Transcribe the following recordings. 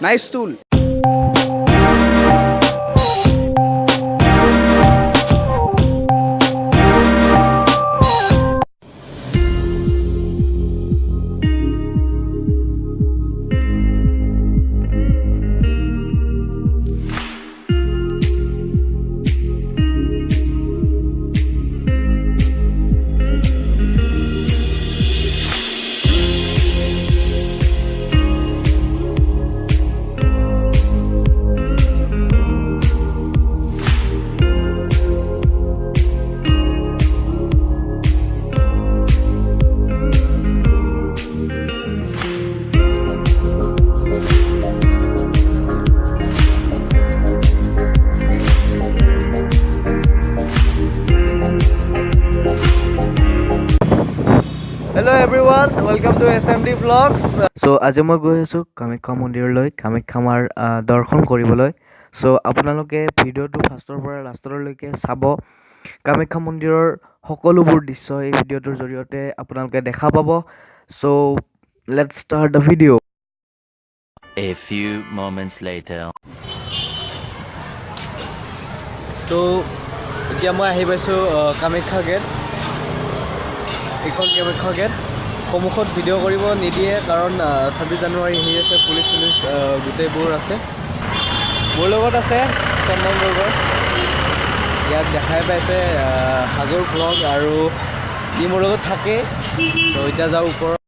Nice tool. Hello everyone, welcome to SMD Vlogs. So আজি মই গৈ আছো কামাখ্যা মন্দিৰলৈ কামাখ্যা মাৰ দৰ্শন কৰিবলৈ। So আপোনালোকে ভিডিওটো ফাৰ্ষ্টৰ পৰা লাষ্টলৈকে চাব। কামাখ্যা মন্দিৰৰ সকলোবোৰ দৃশ্য এই ভিডিওটোৰ জৰিয়তে আপোনালোকে দেখা পাব। So let's start the video. A few moments later. So এতিয়া মই আহি পাইছো কামাখ্যা গেট। এখন কামাখ্যা গেট সন্মুখত ভিডিঅ' কৰিব নিদিয়ে কাৰণ 26 জানুৱাৰী আহি আছে, পুলিচ গোটেইবোৰ আছে। মোৰ লগত আছে চন্দন বৰ্গৰ, ইয়াক দেখাই পাইছে হাজো ভ্লগ আৰু ই মোৰ লগত থাকে। তো এতিয়া যাওঁ ওপৰত।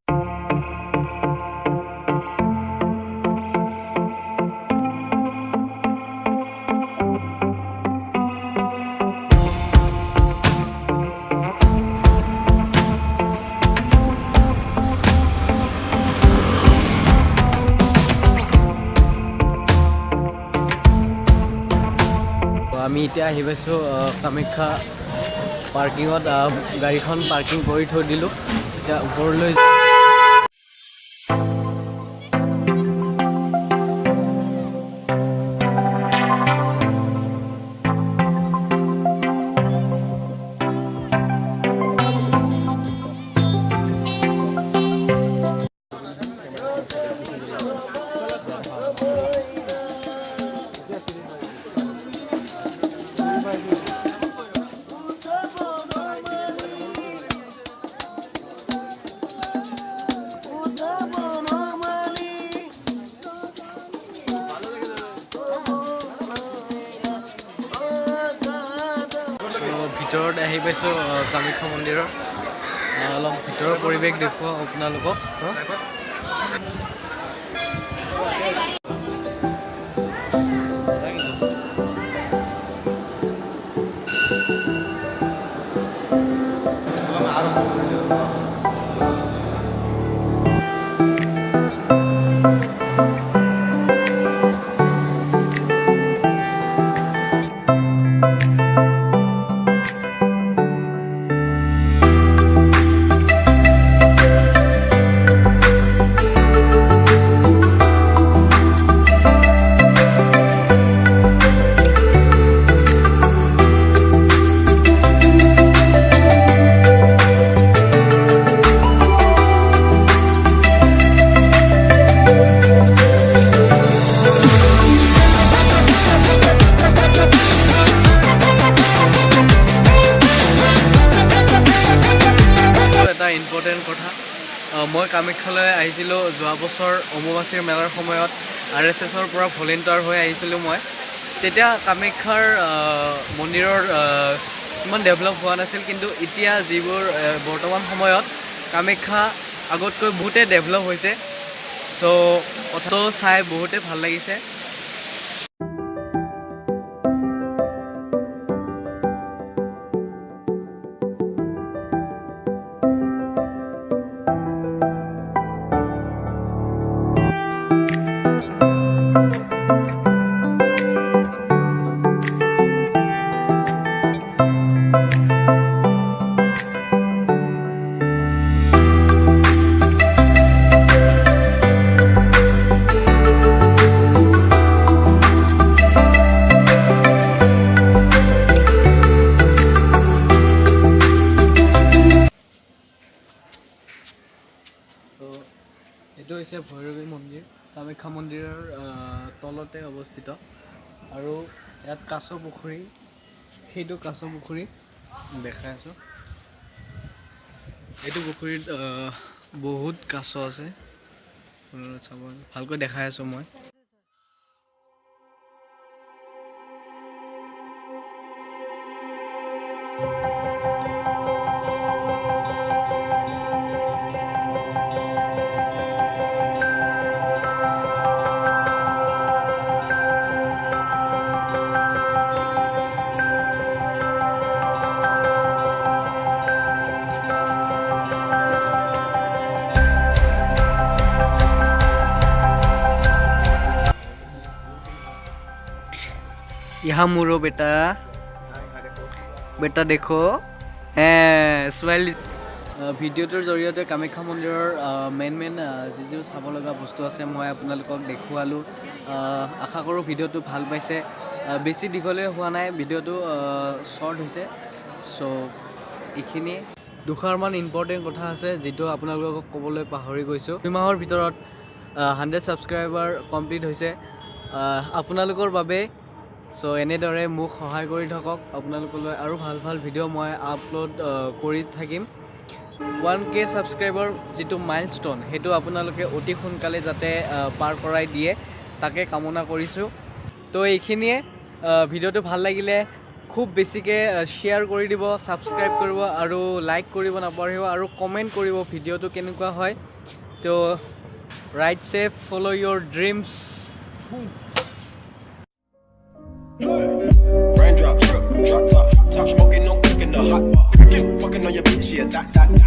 আমি এতিয়া আহি পাইছোঁ কামাখ্যা পাৰ্কিঙত। গাড়ীখন পাৰ্কিং কৰি থৈ দিলোঁ, এতিয়া ওপৰলৈ ভিতৰত আহি পাইছোঁ কামাখ্যা মন্দিৰৰ। অলপ ভিতৰৰ পৰিৱেশ দেখুৱাওঁ আপোনালোকক। ইম্পৰ্টেণ্ট কথা, মই কামাখ্যালৈ আহিছিলোঁ যোৱা বছৰ অম্বুবাচীৰ মেলাৰ সময়ত। RSSৰ পৰা ভলেণ্টিয়াৰ হৈ আহিছিলোঁ মই। তেতিয়া কামাখ্যাৰ মন্দিৰৰ ইমান ডেভেলপ হোৱা নাছিল, কিন্তু এতিয়া যিবোৰ বৰ্তমান সময়ত কামাখ্যা আগতকৈ বহুতেই ডেভেলপ হৈছে। চ' কথাটো চাই বহুতেই ভাল লাগিছে। তো এইটো হৈছে ভৈৰৱী মন্দিৰ কামাখ্যা মন্দিৰৰ তলতে অৱস্থিত আৰু ইয়াত কাছ পুখুৰী সেইটো কাছ পুখুৰী দেখাই আছোঁ এইটো পুখুৰীত বহুত কাছ আছে চাব ভালকৈ দেখাই আছোঁ মই यहाँ मुरो बेटा बेटा देखो स्माइल ভিডিঅ'টোৰ জৰিয়তে কামাখ্যা মন্দিৰৰ মেইন যি চাব লগা বস্তু আছে মই আপোনালোকক দেখুৱালোঁ আশা কৰোঁ ভিডিঅ'টো ভাল পাইছে বেছি দীঘলীয়া হোৱা নাই ভিডিঅ'টো শ্বৰ্ট হৈছে চ' এইখিনি দুষাৰমান ইম্পৰ্টেণ্ট কথা আছে যিটো আপোনালোকক ক'বলৈ পাহৰি গৈছোঁ 2 মাহৰ ভিতৰত 100 ছাবস্ক্ৰাইবাৰ কমপ্লিট হৈছে আপোনালোকৰ বাবে চ' এনেদৰে মোক সহায় কৰি থাকক আপোনালোকলৈ আৰু ভাল ভাল ভিডিঅ' মই আপলোড কৰি থাকিম 1K ছাবস্ক্ৰাইবাৰ যিটো মাইলষ্টন সেইটো আপোনালোকে অতি সোনকালে যাতে পাৰ কৰাই দিয়ে তাকে কামনা কৰিছোঁ তো এইখিনিয়ে ভিডিঅ'টো ভাল লাগিলে খুব বেছিকৈ শ্বেয়াৰ কৰি দিব ছাবস্ক্ৰাইব কৰিব আৰু লাইক কৰিব নাপাহৰিব আৰু কমেণ্ট কৰিব ভিডিঅ'টো কেনেকুৱা হয় তো right safe follow' your dreams Raindrop, drop top, top smoking, no cooking the hot. Fucking on your bitch, yeah, that.